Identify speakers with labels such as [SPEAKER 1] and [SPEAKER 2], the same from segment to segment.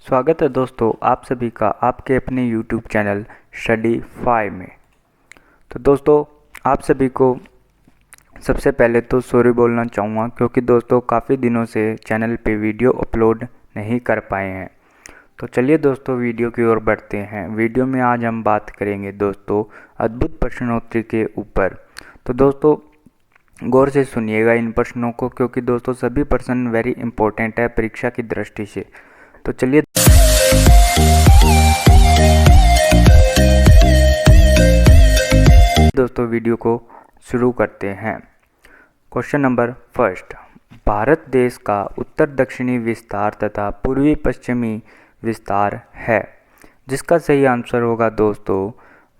[SPEAKER 1] स्वागत है दोस्तों आप सभी का आपके अपने YouTube चैनल स्टडी 5 में। तो दोस्तों आप सभी को सबसे पहले तो सॉरी बोलना चाहूँगा क्योंकि दोस्तों काफ़ी दिनों से चैनल पे वीडियो अपलोड नहीं कर पाए हैं। तो चलिए दोस्तों वीडियो की ओर बढ़ते हैं। वीडियो में आज हम बात करेंगे दोस्तों अद्भुत प्रश्नोत्तरी के ऊपर। तो दोस्तों गौर से सुनिएगा इन प्रश्नों को क्योंकि दोस्तों सभी प्रश्न वेरी इंपॉर्टेंट है परीक्षा की दृष्टि से। तो चलिए दोस्तों वीडियो को शुरू करते हैं। क्वेश्चन नंबर फर्स्ट, भारत देश का उत्तर दक्षिणी विस्तार तथा पूर्वी पश्चिमी विस्तार है, जिसका सही आंसर होगा दोस्तों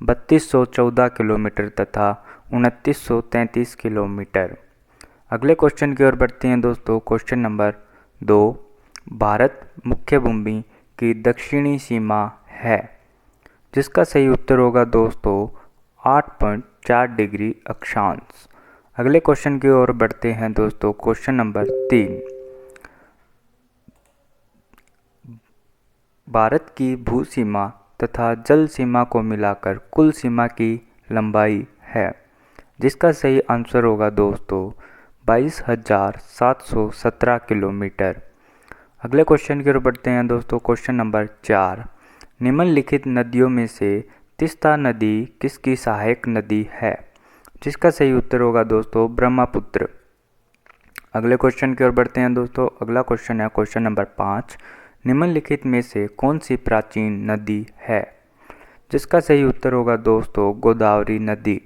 [SPEAKER 1] 3214 किलोमीटर तथा 2933 किलोमीटर। अगले क्वेश्चन की ओर बढ़ते हैं दोस्तों। क्वेश्चन नंबर 2, भारत मुख्य भूमि की दक्षिणी सीमा है, जिसका सही उत्तर होगा दोस्तों 8.4 डिग्री अक्षांश। अगले क्वेश्चन की ओर बढ़ते हैं दोस्तों। क्वेश्चन नंबर 3, भारत की भू सीमा तथा जल सीमा को मिलाकर कुल सीमा की लंबाई है, जिसका सही आंसर होगा दोस्तों 22,717 किलोमीटर। अगले क्वेश्चन की ओर बढ़ते हैं दोस्तों। क्वेश्चन नंबर 4, निम्नलिखित नदियों में से तीस्ता नदी किसकी सहायक नदी है, जिसका सही उत्तर होगा दोस्तों ब्रह्मपुत्र। अगले क्वेश्चन की ओर बढ़ते हैं दोस्तों। अगला क्वेश्चन है क्वेश्चन नंबर 5, निम्नलिखित में से कौन सी प्राचीन नदी है, जिसका सही उत्तर होगा दोस्तों गोदावरी नदी।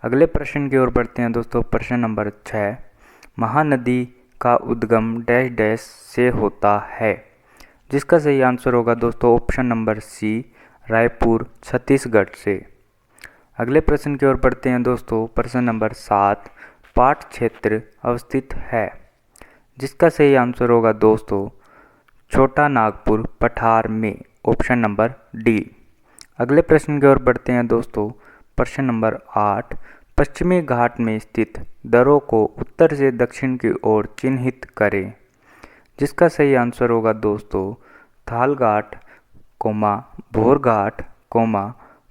[SPEAKER 1] अगले प्रश्न की ओर बढ़ते हैं दोस्तों। प्रश्न नंबर 6, महानदी का उद्गम डैश डैश से होता है, जिसका सही आंसर होगा दोस्तों option number C, Raipur Chhattisgarh से। अगले प्रश्न की ओर बढ़ते हैं दोस्तों। प्रश्न नंबर 7, पाट क्षेत्र अवस्थित है, जिसका सही आंसर होगा दोस्तों छोटा नागपुर पठार में, ऑप्शन नंबर डी। अगले प्रश्न की ओर बढ़ते हैं दोस्तों। प्रश्न नंबर 8, पश्चिमी घाट में स्थित दर्रों को उत्तर से दक्षिण की ओर चिन्हित करें, जिसका सही आंसर होगा दोस्तों थाल घाट, भोर घाट,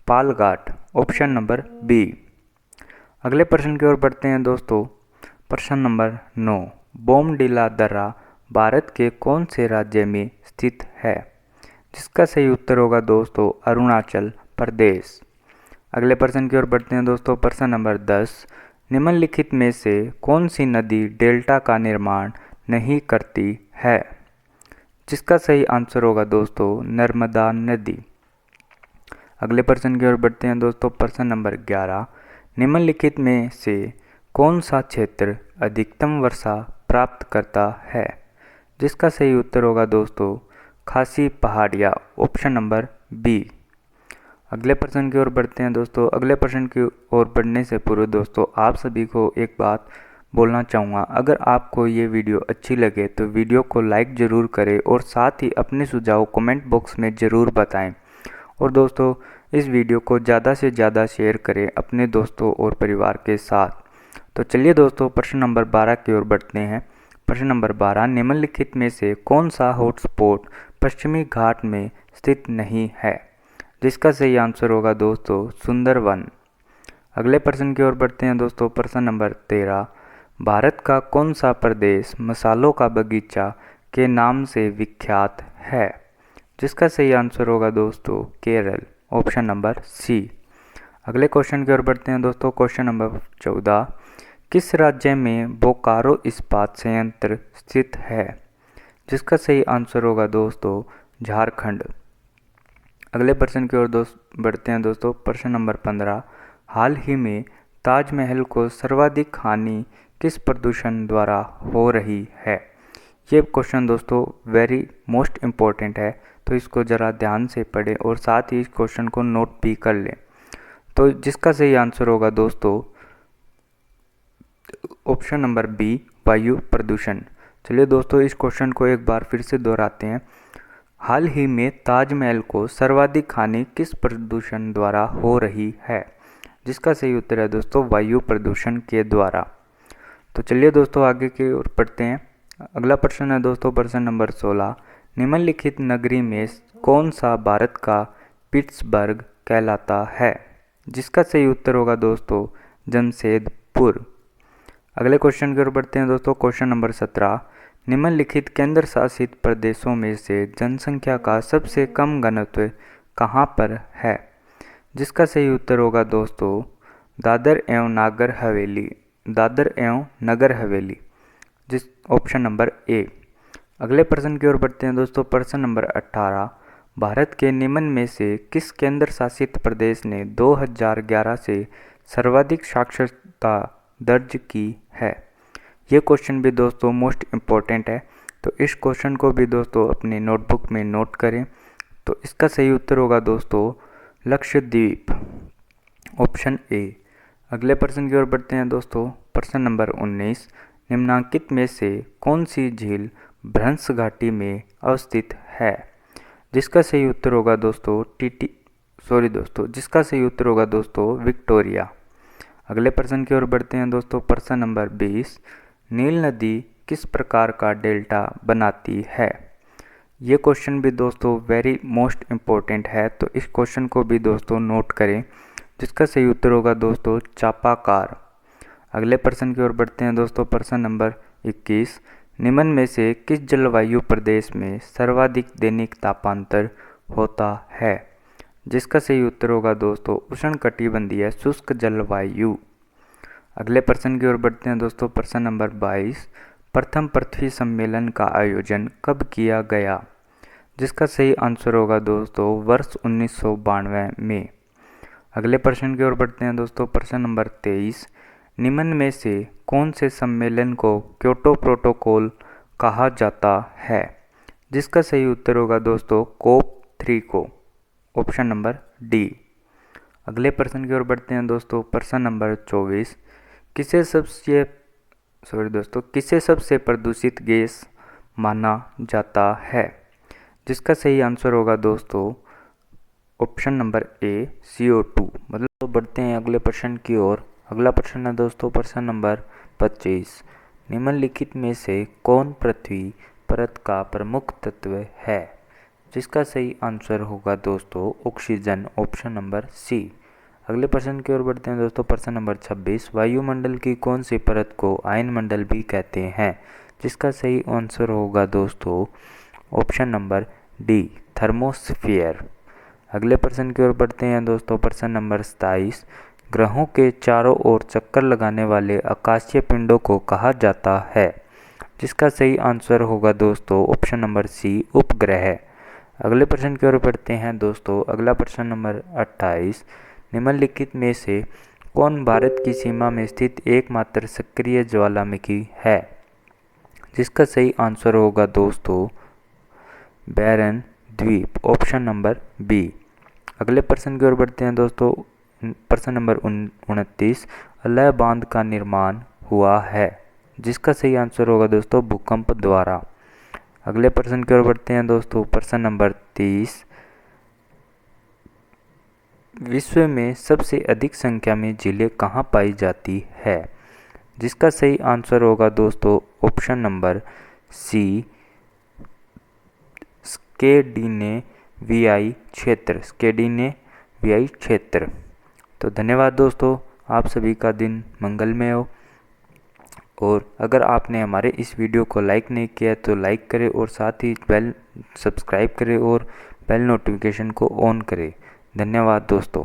[SPEAKER 1] पाल घाट, ऑप्शन नंबर बी। अगले प्रश्न की ओर बढ़ते हैं दोस्तों। प्रश्न नंबर 9, बोमडिला दर्रा भारत के कौन से राज्य में स्थित है, जिसका सही उत्तर होगा दोस्तों अरुणाचल प्रदेश। अगले प्रश्न की ओर बढ़ते हैं दोस्तों। प्रश्न नंबर 10, निम्नलिखित में से कौन सी नदी डेल्टा का निर्माण नहीं करती है, जिसका सही आंसर होगा दोस्तों नर्मदा नदी। अगले प्रश्न की ओर बढ़ते हैं दोस्तों। प्रश्न नंबर 11, निम्नलिखित में से कौन सा क्षेत्र अधिकतम वर्षा प्राप्त करता है, जिसका सही उत्तर होगा दोस्तों खासी पहाड़ियाँ, ऑप्शन नंबर बी। अगले प्रश्न की ओर बढ़ते हैं दोस्तों। अगले प्रश्न की ओर बढ़ने से पूर्व दोस्तों आप सभी को एक बात बोलना चाहूँगा, अगर आपको ये वीडियो अच्छी लगे तो वीडियो को लाइक ज़रूर करें और साथ ही अपने सुझाव कमेंट बॉक्स में ज़रूर बताएं। और दोस्तों इस वीडियो को ज़्यादा से ज़्यादा शेयर करें अपने दोस्तों और परिवार के साथ। तो चलिए दोस्तों प्रश्न नंबर 12 की ओर बढ़ते हैं। प्रश्न नंबर 12, निम्नलिखित में से कौन सा हॉटस्पॉट पश्चिमी घाट में स्थित नहीं है, जिसका सही आंसर होगा दोस्तों सुंदरवन। अगले प्रश्न की ओर बढ़ते हैं दोस्तों। प्रश्न नंबर 13, भारत का कौन सा प्रदेश मसालों का बगीचा के नाम से विख्यात है, जिसका सही आंसर होगा दोस्तों केरल, ऑप्शन नंबर सी। अगले क्वेश्चन की ओर बढ़ते हैं दोस्तों। क्वेश्चन नंबर 14, किस राज्य में बोकारो इस्पात संयंत्र स्थित है, जिसका सही आंसर होगा दोस्तों झारखंड। अगले प्रश्न की ओर बढ़ते हैं दोस्तों। प्रश्न नंबर 15, हाल ही में ताजमहल को सर्वाधिक हानि किस प्रदूषण द्वारा हो रही है। ये क्वेश्चन दोस्तों वेरी मोस्ट इम्पोर्टेंट है, तो इसको ज़रा ध्यान से पढ़ें और साथ ही इस क्वेश्चन को नोट भी कर लें। तो जिसका सही आंसर होगा दोस्तों ऑप्शन नंबर बी, वायु प्रदूषण। चलिए दोस्तों इस क्वेश्चन को एक बार फिर से दोहराते हैं। हाल ही में ताजमहल को सर्वाधिक हानि किस प्रदूषण द्वारा हो रही है, जिसका सही उत्तर है दोस्तों वायु प्रदूषण के द्वारा। तो चलिए दोस्तों आगे की ओर बढ़ते हैं। अगला प्रश्न है दोस्तों प्रश्न नंबर 16, निम्नलिखित नगरी में कौन सा भारत का पिट्सबर्ग कहलाता है? जिसका सही उत्तर होगा दोस्तों जमशेदपुर। अगले क्वेश्चन की ओर बढ़ते हैं दोस्तों। क्वेश्चन नंबर 17, निम्नलिखित केंद्र शासित प्रदेशों में से जनसंख्या का सबसे कम घनत्व कहाँ पर है? जिसका सही उत्तर होगा दोस्तों दादर एवं नगर हवेली, जिस ऑप्शन नंबर ए। अगले प्रश्न की ओर बढ़ते हैं दोस्तों। प्रश्न नंबर 18, भारत के निम्न में से किस केंद्र शासित प्रदेश ने 2011 से सर्वाधिक साक्षरता दर्ज की है? ये क्वेश्चन भी दोस्तों मोस्ट इम्पोर्टेंट है, तो इस क्वेश्चन को भी दोस्तों अपने नोटबुक में नोट करें। तो इसका सही उत्तर होगा दोस्तों लक्षद्वीप, ऑप्शन ए। अगले प्रश्न की ओर बढ़ते हैं दोस्तों। प्रश्न नंबर 19, निम्नांकित में से कौन सी झील भ्रंश घाटी में अवस्थित है? जिसका सही उत्तर होगा दोस्तों जिसका सही उत्तर होगा दोस्तों विक्टोरिया। अगले प्रश्न की ओर बढ़ते हैं दोस्तों। प्रश्न नंबर 20, नील नदी किस प्रकार का डेल्टा बनाती है? ये क्वेश्चन भी दोस्तों वेरी मोस्ट इम्पोर्टेंट है, तो इस क्वेश्चन को भी दोस्तों नोट करें। जिसका सही उत्तर होगा दोस्तों चापाकार। अगले प्रश्न की ओर बढ़ते हैं दोस्तों। प्रश्न नंबर 21, निम्न में से किस जलवायु प्रदेश में सर्वाधिक दैनिक तापांतर होता है? जिसका सही उत्तर होगा दोस्तों उष्णकटिबंधीय शुष्क जलवायु। अगले प्रश्न की ओर बढ़ते हैं दोस्तों। प्रश्न नंबर 22, प्रथम पृथ्वी सम्मेलन का आयोजन कब किया गया? जिसका सही आंसर होगा दोस्तों वर्ष 1992 में। अगले प्रश्न की ओर बढ़ते हैं दोस्तों। प्रश्न नंबर 23, निम्न में से कौन से सम्मेलन को क्योटो प्रोटोकॉल कहा जाता है? जिसका सही उत्तर होगा दोस्तों COP3 को, ऑप्शन नंबर डी। अगले प्रश्न की ओर बढ़ते हैं दोस्तों। प्रश्न नंबर 24, किसे सबसे प्रदूषित गैस माना जाता है? जिसका सही आंसर होगा दोस्तों ऑप्शन नंबर ए CO2। मतलब बढ़ते हैं अगले प्रश्न की ओर। अगला प्रश्न है दोस्तों प्रश्न नंबर 25, निम्नलिखित में से कौन पृथ्वी परत का प्रमुख तत्व है? जिसका सही आंसर होगा दोस्तों ऑक्सीजन, ऑप्शन नंबर सी। अगले प्रश्न की ओर बढ़ते हैं दोस्तों। प्रश्न नंबर 26, वायुमंडल की कौन सी परत को आयनमंडल भी कहते हैं? जिसका सही आंसर होगा दोस्तों ऑप्शन नंबर डी थर्मोस्फीयर। अगले प्रश्न की ओर बढ़ते हैं दोस्तों। प्रश्न नंबर 27, ग्रहों के चारों ओर चक्कर लगाने वाले आकाशीय पिंडों को कहा जाता है? जिसका सही आंसर होगा दोस्तों ऑप्शन नंबर सी उपग्रह। अगले प्रश्न की ओर बढ़ते हैं दोस्तों। अगला प्रश्न नंबर 28, निम्नलिखित में से कौन भारत की सीमा में स्थित एकमात्र सक्रिय ज्वालामुखी है? जिसका सही आंसर होगा दोस्तों बैरन द्वीप, ऑप्शन नंबर बी। अगले प्रश्न की ओर बढ़ते हैं दोस्तों। प्रश्न नंबर 29, अल्लाह बांध का निर्माण हुआ है? जिसका सही आंसर होगा दोस्तों भूकंप द्वारा। अगले प्रश्न की ओर बढ़ते हैं दोस्तों। प्रश्न नंबर 30, विश्व में सबसे अधिक संख्या में झीलें कहाँ पाई जाती है? जिसका सही आंसर होगा दोस्तों ऑप्शन नंबर सी स्कैंडिनेवियाई क्षेत्र। तो धन्यवाद दोस्तों, आप सभी का दिन मंगलमय हो। और अगर आपने हमारे इस वीडियो को लाइक नहीं किया तो लाइक करें और साथ ही बेल सब्सक्राइब करें और बेल नोटिफिकेशन को ऑन करें। धन्यवाद दोस्तों।